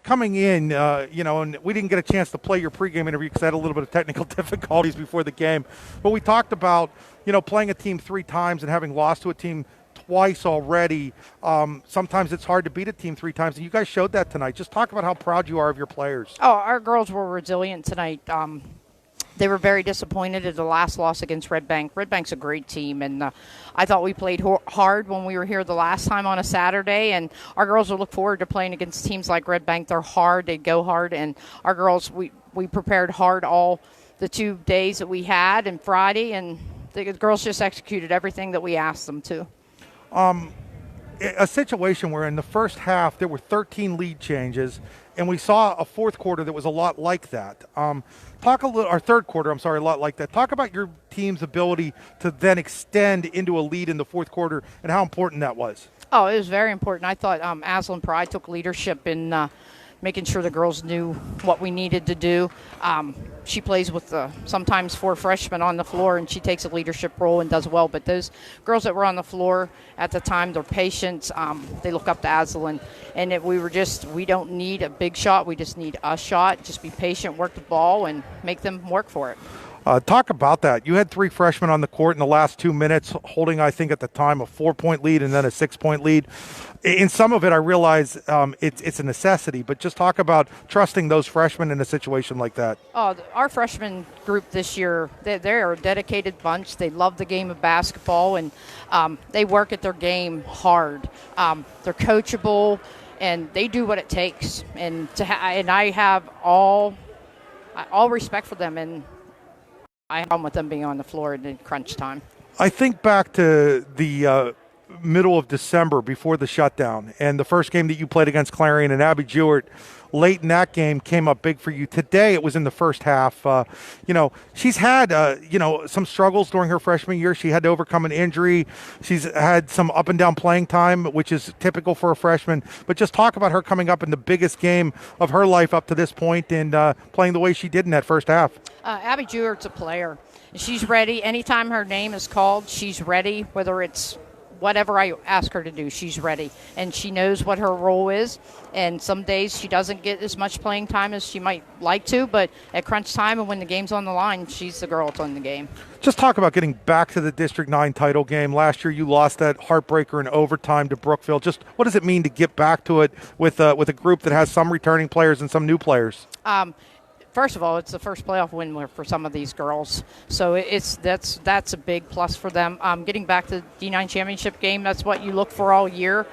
coming in, and we didn't get a chance to play your pregame interview because I had a little bit of technical difficulties before the game. But we talked about, playing a team 3 times and having lost to a team twice already. Sometimes it's hard to beat a team 3 times, and you guys showed that tonight. Just talk about how proud you are of your players. Oh, our girls were resilient tonight. They were very disappointed at the last loss against Red Bank. Red Bank's a great team, and I thought we played hard when we were here the last time on a Saturday, and our girls will look forward to playing against teams like Red Bank. They're hard, they go hard, and our girls, we prepared hard all the 2 days that we had and Friday, and the girls just executed everything that we asked them to. A situation where in the first half there were 13 lead changes, and we saw a fourth quarter that was a lot like that. Our third quarter, a lot like that. Talk about your team's ability to then extend into a lead in the fourth quarter and how important that was. Oh, it was very important. I thought Aslan Pride took leadership in making sure the girls knew what we needed to do. She plays with sometimes 4 freshmen on the floor, and she takes a leadership role and does well. But those girls that were on the floor at the time, they're patient. They look up to Aslan. And we don't need a big shot. We just need a shot. Just be patient, work the ball, and make them work for it. Talk about that. You had 3 freshmen on the court in the last 2 minutes, holding, I think, at the time, a 4-point lead and then a 6-point lead. In some of it, I realize it's a necessity, but just talk about trusting those freshmen in a situation like that. Oh, our freshman group this year, they're a dedicated bunch. They love the game of basketball, and they work at their game hard. They're coachable, and they do what it takes. And I have all respect for them, and I have fun with them being on the floor in crunch time. I think back to the middle of December before the shutdown and the first game that you played against Clarion, and Abby Jewett late in that game came up big for you. Today it was in the first half. She's had some struggles during her freshman year. She had to overcome an injury. She's had some up and down playing time, which is typical for a freshman. But just talk about her coming up in the biggest game of her life up to this point and playing the way she did in that first half. Abby Jewett's a player. She's ready. Anytime her name is called, she's ready, whether it's whatever I ask her to do, she's ready. And she knows what her role is. And some days she doesn't get as much playing time as she might like to, but at crunch time and when the game's on the line, she's the girl that's on the game. Just talk about getting back to the District 9 title game. Last year you lost that heartbreaker in overtime to Brookville. Just what does it mean to get back to it with a group that has some returning players and some new players? First of all, it's the first playoff win for some of these girls, so that's a big plus for them. Getting back to the D9 championship game, that's what you look for all year.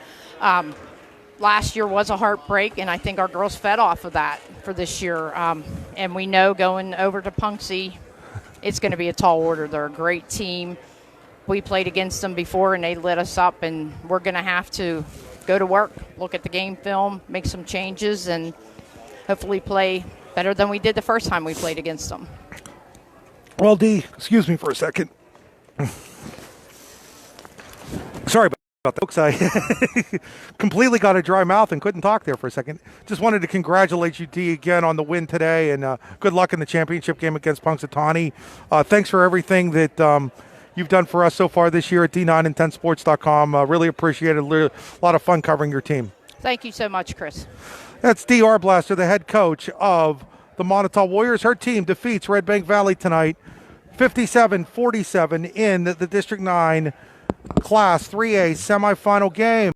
Last year was a heartbreak, and I think our girls fed off of that for this year. And we know going over to Punxsutawney, it's going to be a tall order. They're a great team. We played against them before, and they lit us up, and we're going to have to go to work, look at the game film, make some changes, and hopefully play better than we did the first time we played against them. Well, Dee, excuse me for a second. Sorry about that, folks. I completely got a dry mouth and couldn't talk there for a second. Just wanted to congratulate you, Dee, again on the win today, and good luck in the championship game against Punxsutawney. Thanks for everything that you've done for us so far this year at D9and10sports.com. Really appreciate it. A lot of fun covering your team. Thank you so much, Chris. That's Dee Arblaster, the head coach of the Moniteau Warriors. Her team defeats Red Bank Valley tonight, 57-47 in the District 9 Class 3A semifinal game.